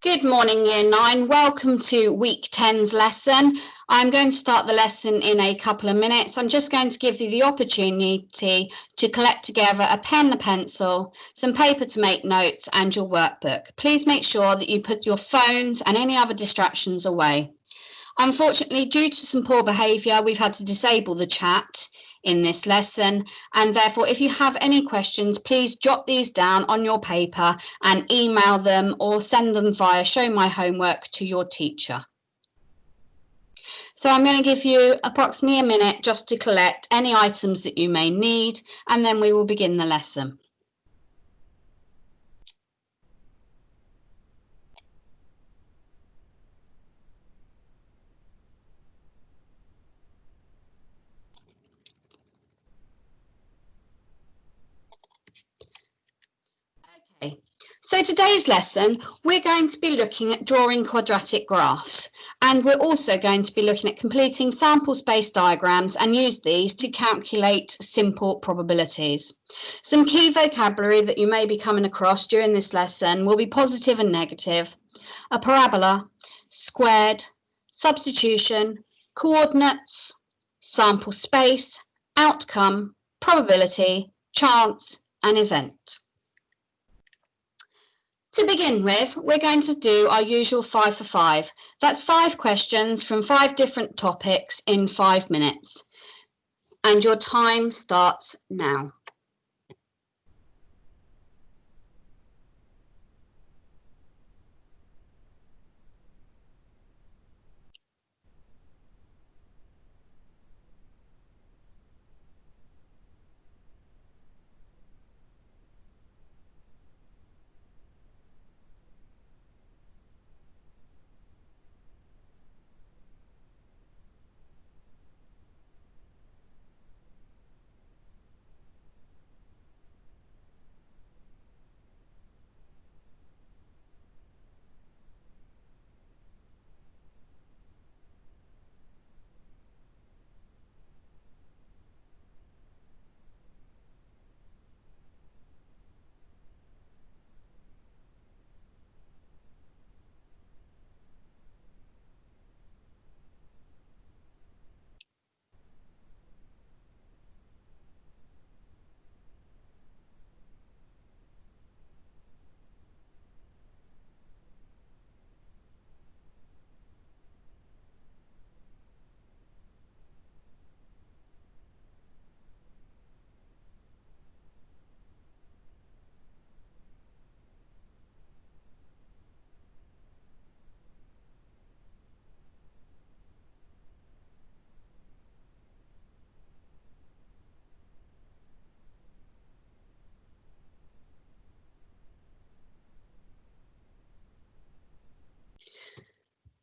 Good morning, Year 9. Welcome to Week 10's lesson. I'm going to start the lesson in a couple of minutes. I'm just going to give you the opportunity to collect together a pen, a pencil, some paper to make notes, and your workbook. Please make sure that you put your phones and any other distractions away. Unfortunately, due to some poor behaviour, we've had to disable the chat in this lesson, and therefore if you have any questions, please jot these down on your paper and email them or send them via Show My Homework to your teacher. So I'm going to give you approximately a minute just to collect any items that you may need, and then we will begin the lesson. Okay, so today's lesson, we're going to be looking at drawing quadratic graphs, and we're also going to be looking at completing sample space diagrams and use these to calculate simple probabilities. Some key vocabulary that you may be coming across during this lesson will be positive and negative, a parabola, squared, substitution, coordinates, sample space, outcome, probability, chance, and event. To begin with, we're going to do our usual 5 for 5. That's 5 questions from 5 different topics in 5 minutes. And your time starts now.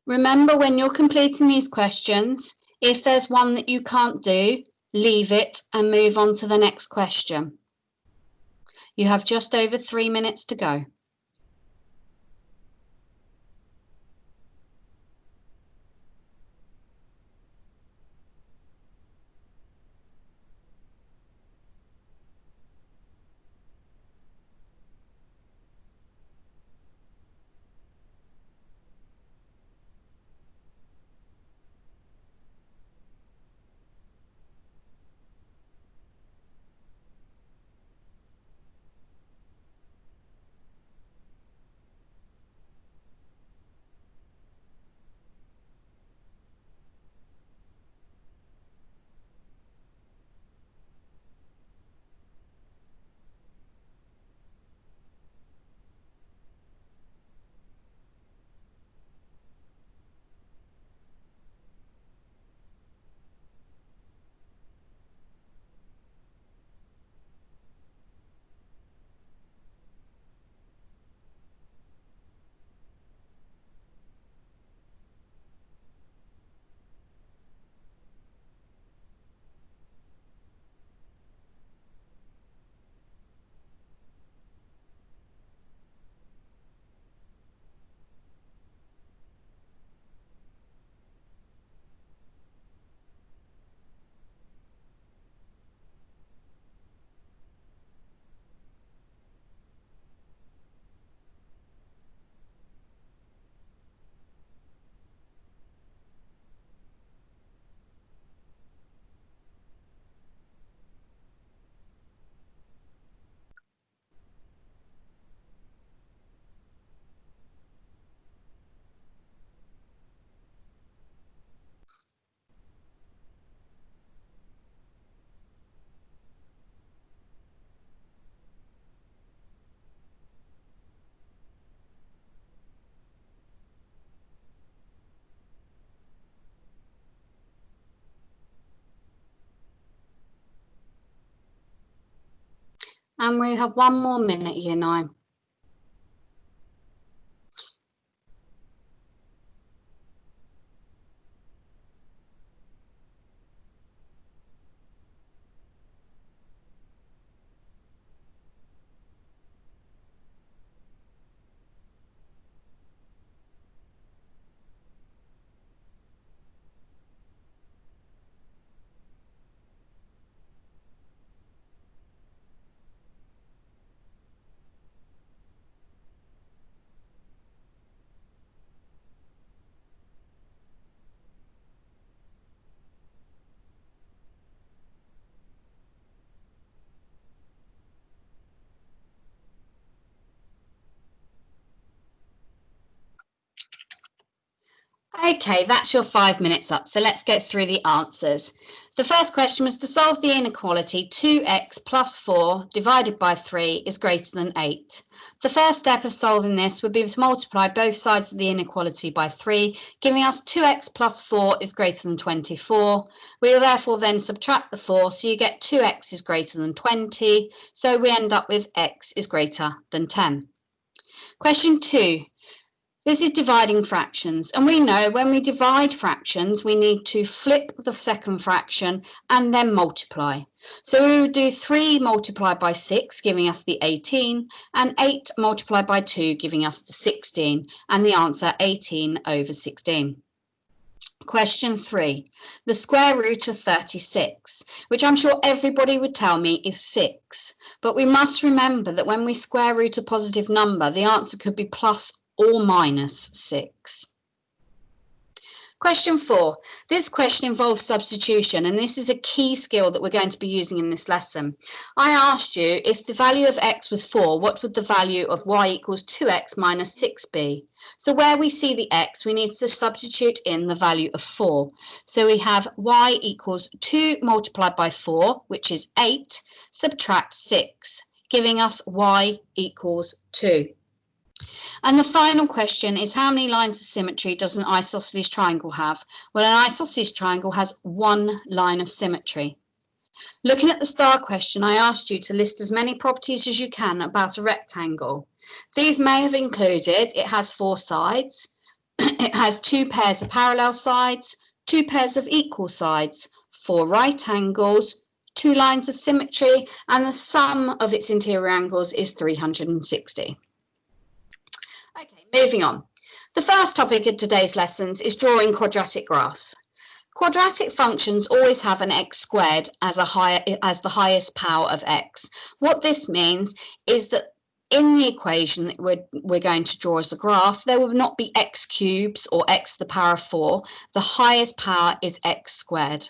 Remember, when you're completing these questions, if there's one that you can't do, leave it and move on to the next question. You have just over 3 minutes to go. And we have 1 more minute, Year 9. Okay, that's your 5 minutes up. So let's get through the answers. The first question was to solve the inequality 2x plus 4 divided by 3 is greater than 8. The first step of solving this would be to multiply both sides of the inequality by 3, giving us 2x plus 4 is greater than 24. We will therefore then subtract the 4, so you get 2x is greater than 20. So we end up with x is greater than 10. Question 2. This is dividing fractions, and we know when we divide fractions, we need to flip the second fraction and then multiply. So we would do 3 multiplied by 6, giving us the 18, and 8 multiplied by 2, giving us the 16, and the answer 18 over 16. Question 3, the square root of 36, which I'm sure everybody would tell me is 6. But we must remember that when we square root a positive number, the answer could be plus or minus 6. Question 4. This question involves substitution, and this is a key skill that we're going to be using in this lesson. I asked you if the value of x was 4, what would the value of y equals 2x minus 6 be? So where we see the x, we need to substitute in the value of 4. So we have y equals 2 multiplied by 4, which is 8, subtract 6, giving us y equals 2. And the final question is, how many lines of symmetry does an isosceles triangle have? Well, an isosceles triangle has 1 line of symmetry. Looking at the star question, I asked you to list as many properties as you can about a rectangle. These may have included, it has 4 sides, it has 2 pairs of parallel sides, 2 pairs of equal sides, 4 right angles, 2 lines of symmetry, and the sum of its interior angles is 360. Okay, moving on. The first topic of today's lessons is drawing quadratic graphs. Quadratic functions always have an x squared as the highest power of x. What this means is that in the equation that we're going to draw as a graph, there will not be x cubes or x to the power of 4. The highest power is x squared.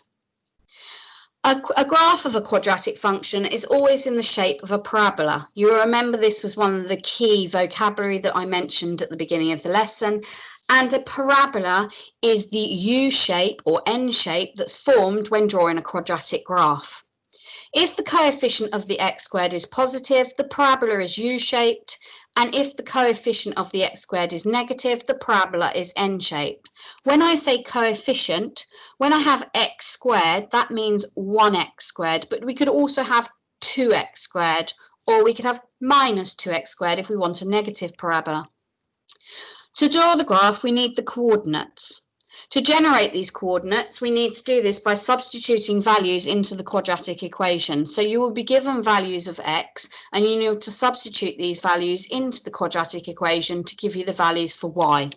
A graph of a quadratic function is always in the shape of a parabola. You remember this was one of the key vocabulary that I mentioned at the beginning of the lesson. And a parabola is the U shape or N shape that's formed when drawing a quadratic graph. If the coefficient of the x squared is positive, the parabola is U-shaped, and if the coefficient of the x squared is negative, the parabola is N-shaped. When I say coefficient, when I have x squared, that means 1x squared, but we could also have 2x squared, or we could have minus 2x squared if we want a negative parabola. To draw the graph, we need the coordinates. To generate these coordinates, we need to do this by substituting values into the quadratic equation. So you will be given values of x, and you need to substitute these values into the quadratic equation to give you the values for y,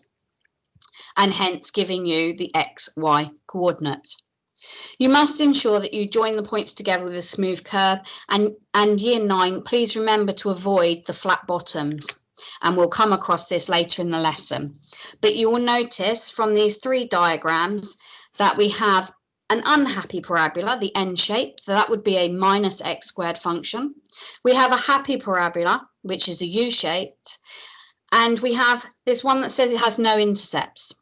and hence giving you the x, y coordinate. You must ensure that you join the points together with a smooth curve, and year 9, please remember to avoid the flat bottoms. And we'll come across this later in the lesson. But you will notice from these 3 diagrams that we have an unhappy parabola, the N shape, so that would be a minus x squared function. We have a happy parabola, which is a U-shaped, and we have this one that says it has no intercepts.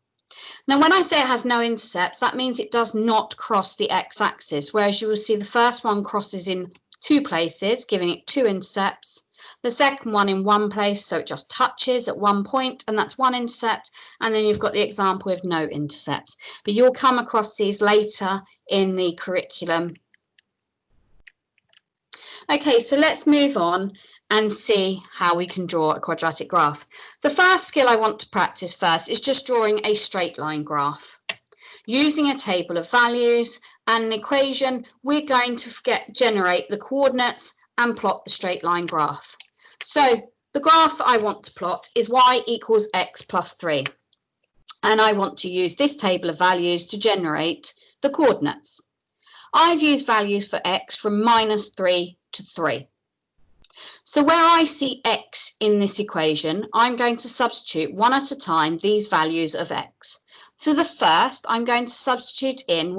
Now, when I say it has no intercepts, that means it does not cross the x-axis, whereas you will see the first one crosses in 2 places, giving it 2 intercepts. The second one in 1 place, so it just touches at 1 point, and that's 1 intercept. And then you've got the example with no intercepts. But you'll come across these later in the curriculum. Okay, so let's move on and see how we can draw a quadratic graph. The first skill I want to practice first is just drawing a straight line graph. Using a table of values and an equation, we're going to generate the coordinates and plot the straight line graph. So the graph I want to plot is y equals x plus 3. And I want to use this table of values to generate the coordinates. I've used values for x from -3 to 3. So where I see x in this equation, I'm going to substitute one at a time these values of x. So the first, I'm going to substitute in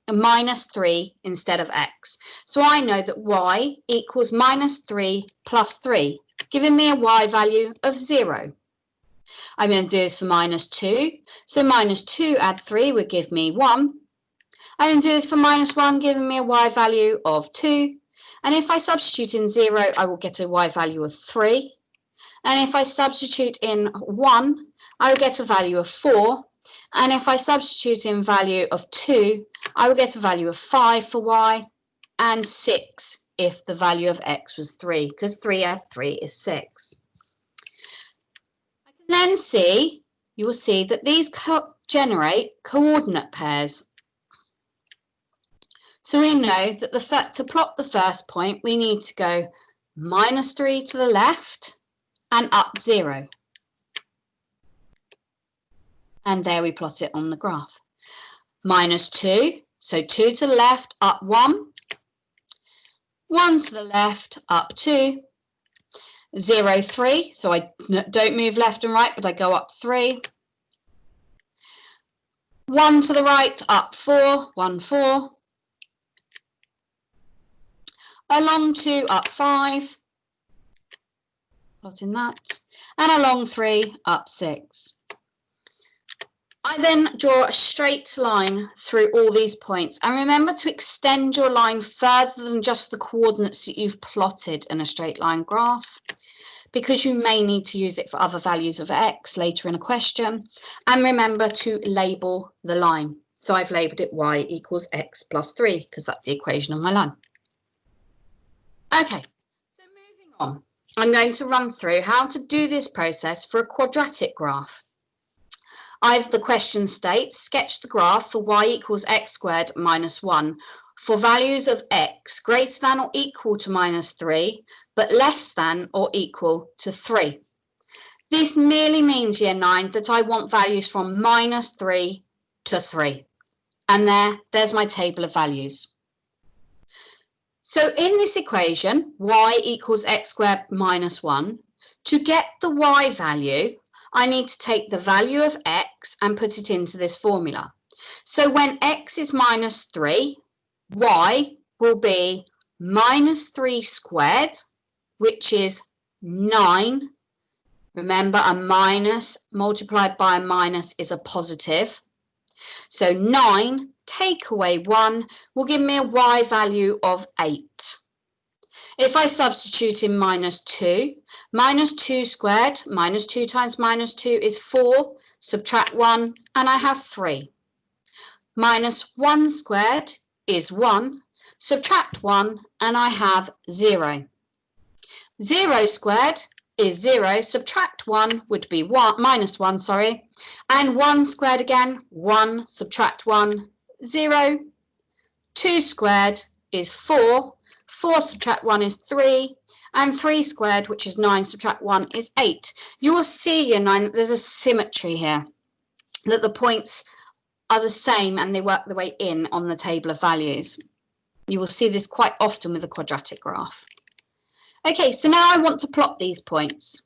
-3 instead of x. So I know that y equals -3 plus 3, giving me a y value of 0. I'm going to do this for -2. So -2 add 3 would give me 1. I'm going to do this for -1, giving me a y value of 2. And if I substitute in 0, I will get a y value of 3. And if I substitute in 1, I will get a value of 4. And if I substitute in value of 2, I will get a value of 5 for y, and 6 if the value of x was 3, because 3 add 3 is 6. I can then see, you will see that these generate coordinate pairs. So we know that to plot the first point, we need to go -3 to the left and up 0. And there we plot it on the graph. -2, so 2 to the left, up 1. 1 to the left, up 2. 0, 3, so I don't move left and right, but I go up 3. 1 to the right, up 4, 1, 4. Along 2, up 5, plotting that, and along 3, up 6. I then draw a straight line through all these points, and remember to extend your line further than just the coordinates that you've plotted in a straight line graph, because you may need to use it for other values of x later in a question. And remember to label the line. So I've labelled it y equals x plus 3, because that's the equation of my line. Okay, so moving on, I'm going to run through how to do this process for a quadratic graph. The question states, sketch the graph for y equals x squared minus 1 for values of x greater than or equal to -3, but less than or equal to 3. This merely means, year 9, that I want values from -3 to 3. And there's my table of values. So in this equation, y equals x squared minus 1, to get the y value, I need to take the value of x and put it into this formula. So when x is -3, y will be -3 squared, which is 9. Remember, a minus multiplied by a minus is a positive. So 9 take away 1 will give me a y value of 8. If I substitute in -2, -2 squared, -2 times -2 is 4, subtract 1, and I have 3. -1 squared is 1, subtract 1, and I have 0. 0 squared is 0, subtract 1 would be -1, sorry, and 1 squared again, 1, subtract 1, 0. 2 squared is 4, 4 subtract 1 is 3, and 3 squared, which is 9, subtract 1 is 8. You will see, year 9, that there's a symmetry here, that the points are the same and they work their way in on the table of values. You will see this quite often with a quadratic graph. Okay, so now I want to plot these points.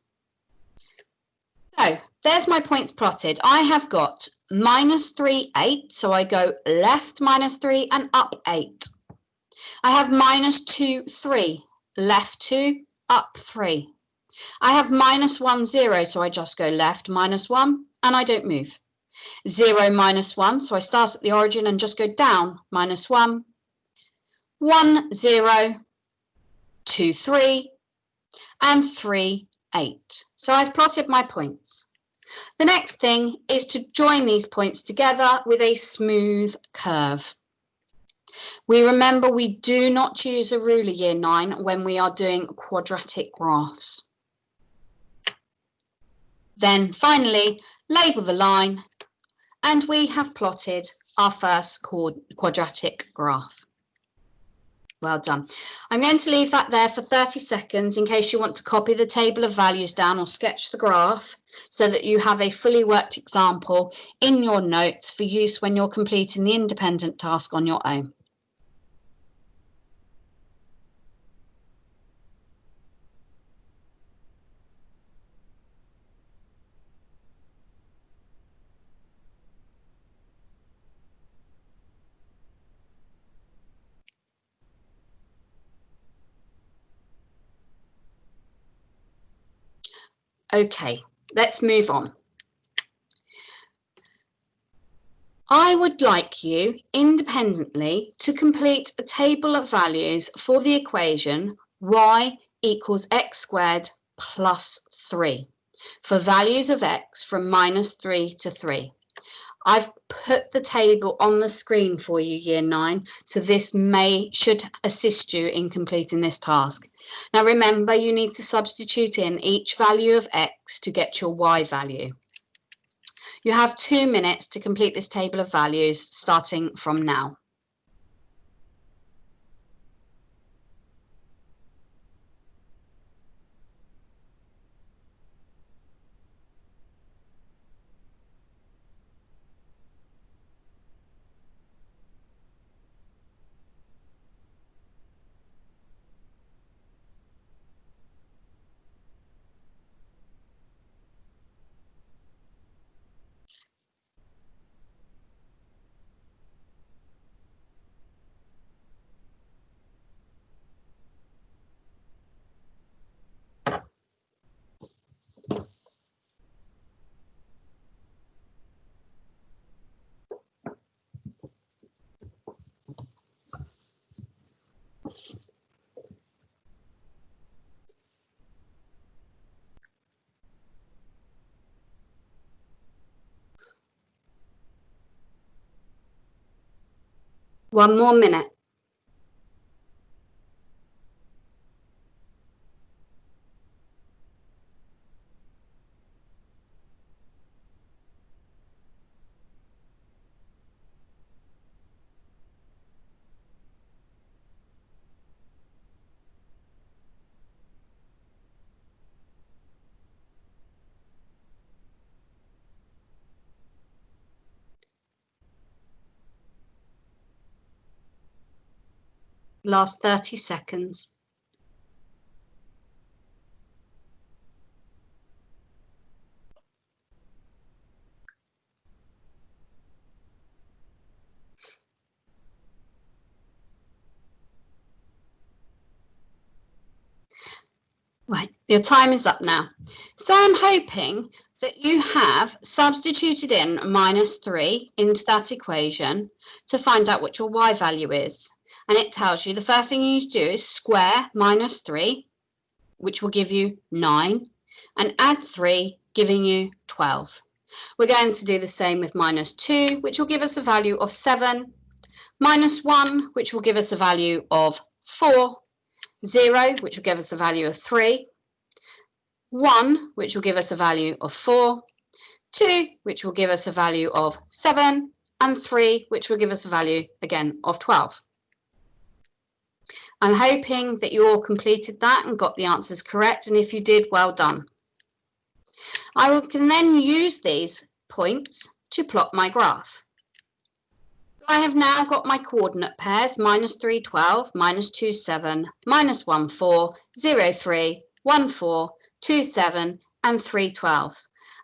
So there's my points plotted. I have got -3, 8, so I go left -3 and up 8. I have -2, 3, left 2, up 3. I have -1, 0, so I just go left -1 and I don't move. 0, -1, so I start at the origin and just go down -1. 1, 0, 2, 3, and 3, 8. So I've plotted my points. The next thing is to join these points together with a smooth curve. Remember we do not choose a ruler year 9 when we are doing quadratic graphs. Then finally, label the line, and we have plotted our first quadratic graph. Well done. I'm going to leave that there for 30 seconds in case you want to copy the table of values down or sketch the graph so that you have a fully worked example in your notes for use when you're completing the independent task on your own. Okay, let's move on. I would like you independently to complete a table of values for the equation y equals x squared plus 3 for values of x from -3 to 3. I've put the table on the screen for you, year 9, so this should assist you in completing this task. Now remember, you need to substitute in each value of x to get your y value. You have 2 minutes to complete this table of values starting from now. One more minute. Last 30 seconds. Right, your time is up now. So I'm hoping that you have substituted in -3 into that equation to find out what your y value is. And it tells you the first thing you need to do is square -3, which will give you 9, and add 3, giving you 12. We're going to do the same with -2, which will give us a value of 7, -1, which will give us a value of 4, 0, which will give us a value of 3, 1, which will give us a value of 4, 2, which will give us a value of 7, and 3, which will give us a value, again, of 12. I'm hoping that you all completed that and got the answers correct, and if you did, well done. I can then use these points to plot my graph. I have now got my coordinate pairs, -3, 12, -2, 7, -1, 4, 0, 3, 1, 4, 2, 7, and 3, 12.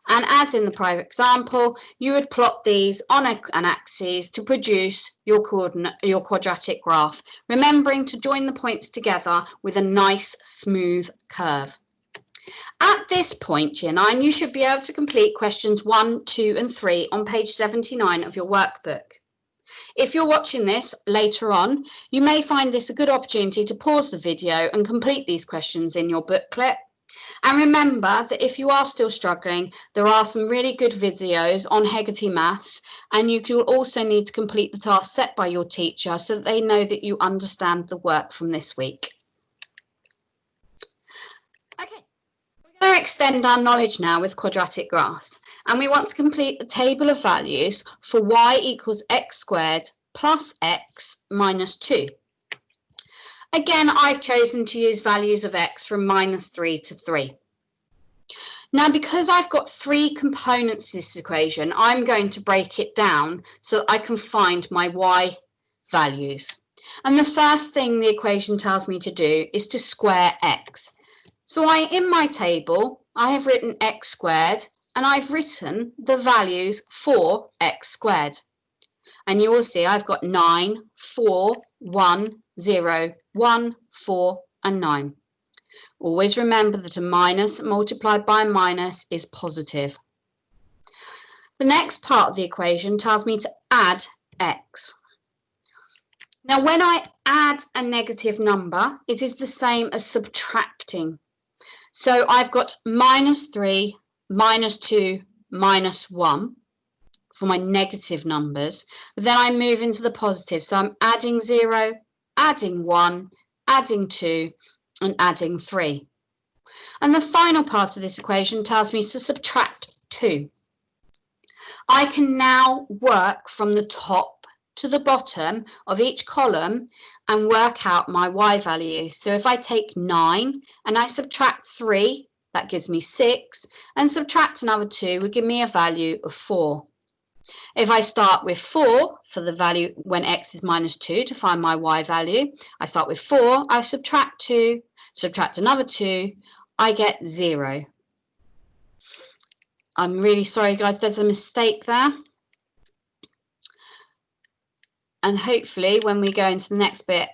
And as in the prior example, you would plot these on an axis to produce your quadratic graph, remembering to join the points together with a nice smooth curve. At this point, year 9, you should be able to complete questions 1, 2, and 3 on page 79 of your workbook. If you're watching this later on, you may find this a good opportunity to pause the video and complete these questions in your booklet. And remember that if you are still struggling, there are some really good videos on Hegarty Maths, and you will also need to complete the task set by your teacher so that they know that you understand the work from this week. Okay, we're going to extend our knowledge now with quadratic graphs, and we want to complete the table of values for y equals x squared plus x minus 2. Again, I've chosen to use values of x from -3 to 3. Now, because I've got 3 components to this equation, I'm going to break it down so that I can find my y values. And the first thing the equation tells me to do is to square x. So in my table, I have written x squared, and I've written the values for x squared. And you will see I've got 9, 4, 1, 0, 1, 4, and 9. Always remember that a minus multiplied by a minus is positive. The next part of the equation tells me to add x. Now, when I add a negative number, it is the same as subtracting. So I've got -3, -2, -1 for my negative numbers. But then I move into the positive. So I'm adding 0, adding 1, adding 2, and adding 3. And the final part of this equation tells me to subtract 2. I can now work from the top to the bottom of each column and work out my y value. So if I take 9 and I subtract 3, that gives me 6, and subtract another 2 would give me a value of 4. If I start with 4 for the value when x is -2 to find my y value, I start with 4, I subtract 2, subtract another 2, I get 0. I'm really sorry, guys, there's a mistake there. And hopefully when we go into the next bit,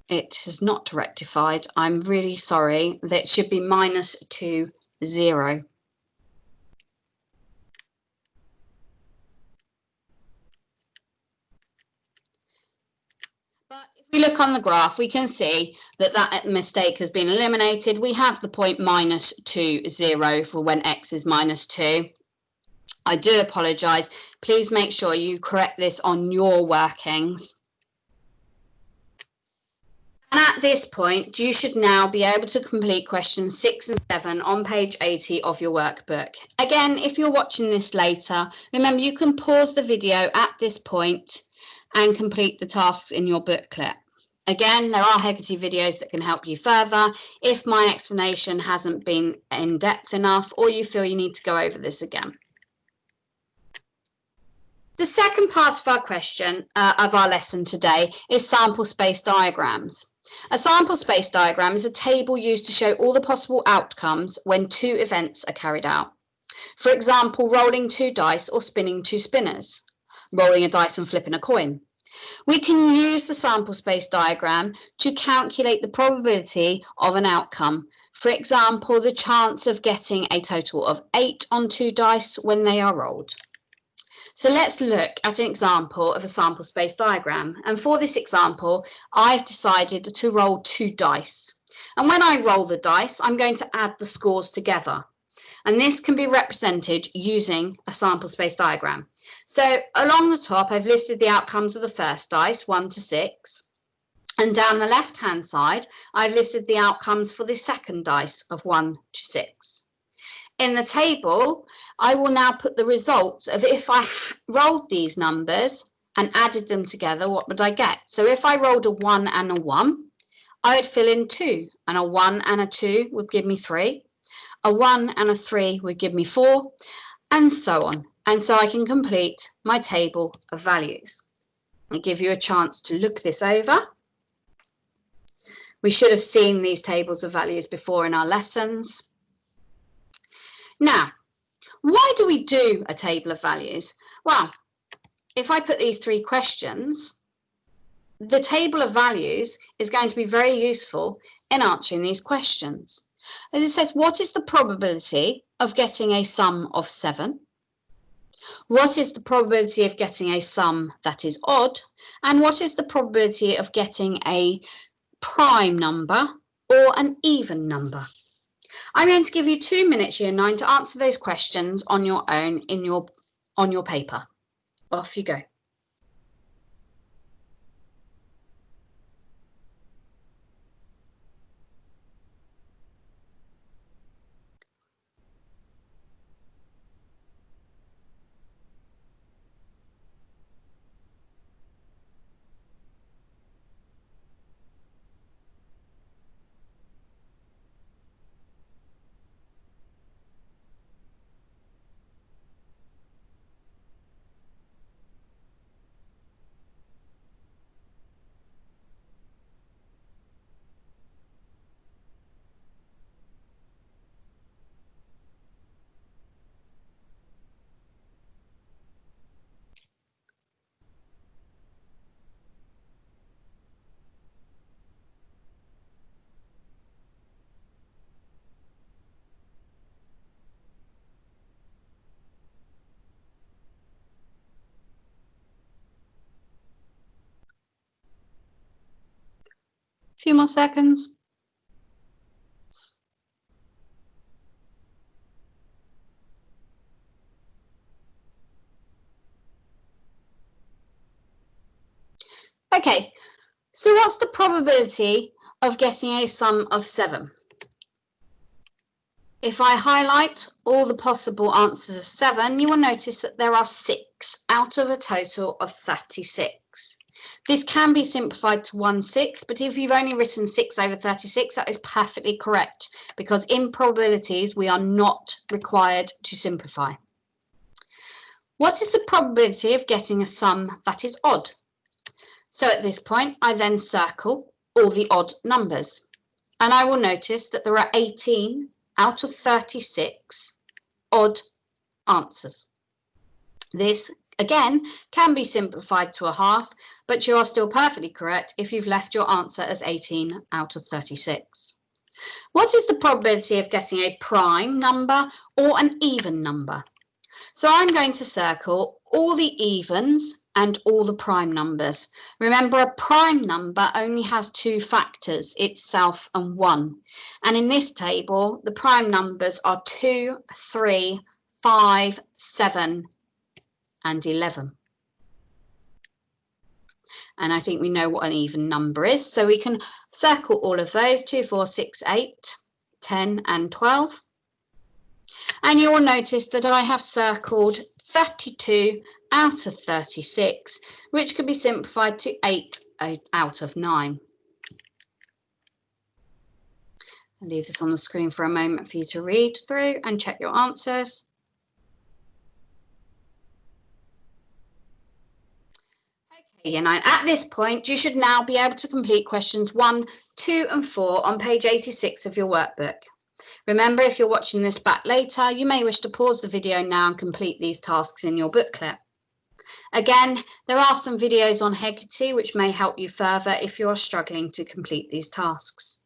it is not rectified. I'm really sorry. That should be -2, 0. But if we look on the graph, we can see that that mistake has been eliminated. We have the point -2, 0 for when x is -2. I do apologise. Please make sure you correct this on your workings. And at this point, you should now be able to complete questions 6 and 7 on page 80 of your workbook. Again, if you're watching this later, remember you can pause the video at this point and complete the tasks in your booklet. Again, there are Hegarty videos that can help you further if my explanation hasn't been in depth enough or you feel you need to go over this again. The second part of our question of our lesson today is sample space diagrams. A sample space diagram is a table used to show all the possible outcomes when 2 events are carried out. For example, rolling 2 dice or spinning 2 spinners, rolling a dice and flipping a coin. We can use the sample space diagram to calculate the probability of an outcome. For example, the chance of getting a total of 8 on 2 dice when they are rolled. So let's look at an example of a sample space diagram. And for this example, I've decided to roll 2 dice. And when I roll the dice, I'm going to add the scores together. And this can be represented using a sample space diagram. So along the top, I've listed the outcomes of the first dice, 1 to 6. And down the left-hand side, I've listed the outcomes for the second dice of 1 to 6. In the table, I will now put the results of if I rolled these numbers and added them together, what would I get? So if I rolled a 1 and a 1, I would fill in 2, and a 1 and a 2 would give me 3. A 1 and a 3 would give me 4, and so on. And so I can complete my table of values. I'll give you a chance to look this over. We should have seen these tables of values before in our lessons. Now, why do we do a table of values? Well, if I put these 3 questions, the table of values is going to be very useful in answering these questions. As it says, what is the probability of getting a sum of 7? What is the probability of getting a sum that is odd? And what is the probability of getting a prime number or an even number? I'm going to give you 2 minutes, Year 9, to answer those questions on your own on your paper. Off you go. A few more seconds. Okay, so what's the probability of getting a sum of 7? If I highlight all the possible answers of 7, you will notice that there are 6 out of a total of 36. This can be simplified to 1/6, but if you've only written 6 over 36, that is perfectly correct, because in probabilities, we are not required to simplify. What is the probability of getting a sum that is odd? So at this point, I then circle all the odd numbers, and I will notice that there are 18 out of 36 odd answers. This, again, can be simplified to a half, but you are still perfectly correct if you've left your answer as 18 out of 36. What is the probability of getting a prime number or an even number? So I'm going to circle all the evens and all the prime numbers. Remember, a prime number only has 2 factors, itself and 1. And in this table, the prime numbers are 2, 3, 5, 7, and 11. And I think we know what an even number is, so we can circle all of those, 2, 4, 6, 8, 10, and 12. And you will notice that I have circled 32 out of 36, which could be simplified to 8 out of 9. I'll leave this on the screen for a moment for you to read through and check your answers. Okay, Year 9, at this point, you should now be able to complete questions 1, 2, and 4 on page 86 of your workbook. Remember, if you're watching this back later, you may wish to pause the video now and complete these tasks in your booklet. Again, there are some videos on Heggerty which may help you further if you're struggling to complete these tasks.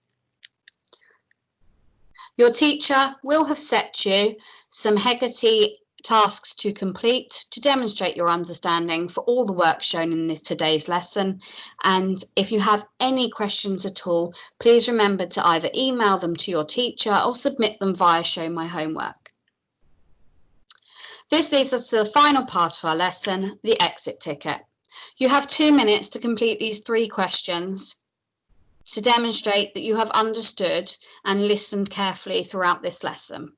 Your teacher will have set you some Heggerty tasks to complete to demonstrate your understanding for all the work shown in today's lesson. And if you have any questions at all, please remember to either email them to your teacher or submit them via Show My Homework. This leads us to the final part of our lesson, the exit ticket. You have 2 minutes to complete these 3 questions to demonstrate that you have understood and listened carefully throughout this lesson.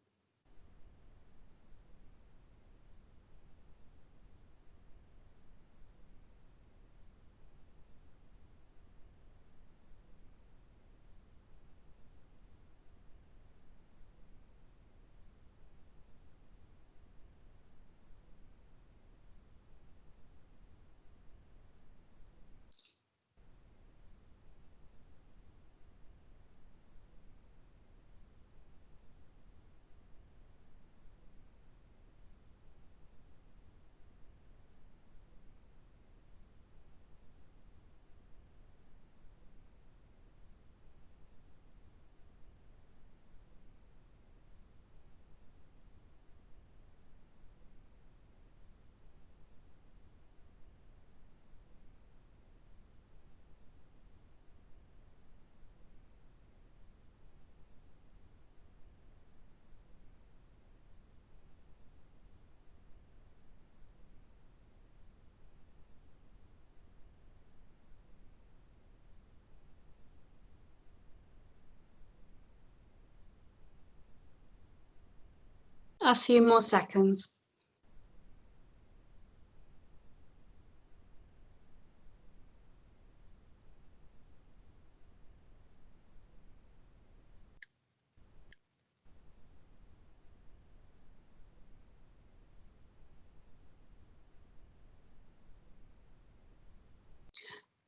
A few more seconds.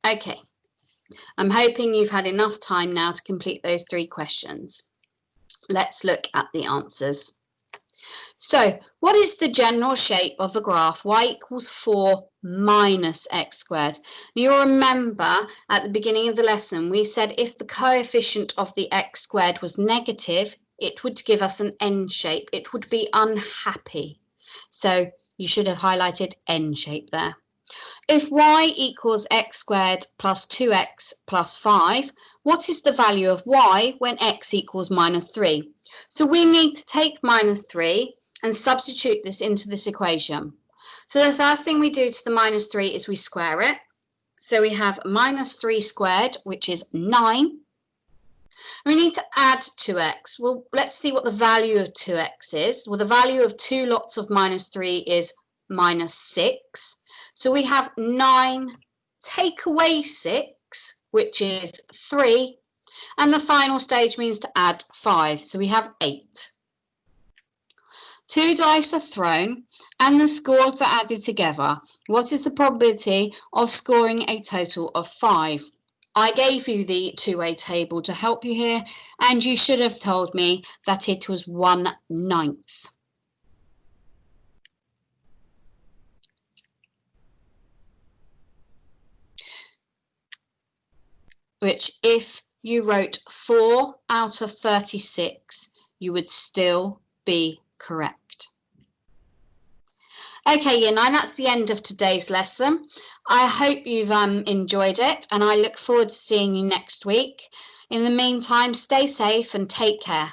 Okay, I'm hoping you've had enough time now to complete those 3 questions. Let's look at the answers. So, what is the general shape of the graph y equals 4 minus x squared? You'll remember at the beginning of the lesson, we said if the coefficient of the x squared was negative, it would give us an N shape. It would be unhappy. So, you should have highlighted N shape there. If y equals x squared plus 2x plus 5, what is the value of y when x equals minus 3? So we need to take minus 3 and substitute this into this equation. So the first thing we do to the minus 3 is we square it. So we have minus 3 squared, which is 9. We need to add 2x. Well, let's see what the value of 2x is. Well, the value of 2 lots of minus 3 is minus 6. So we have 9 take away 6, which is 3. And the final stage means to add 5. So we have 8. 2 dice are thrown and the scores are added together. What is the probability of scoring a total of 5? I gave you the two-way table to help you here, and you should have told me that it was 1/9. Which, if you wrote 4 out of 36, you would still be correct. Okay, Year 9, that's the end of today's lesson. I hope you've enjoyed it, and I look forward to seeing you next week. In the meantime, stay safe and take care.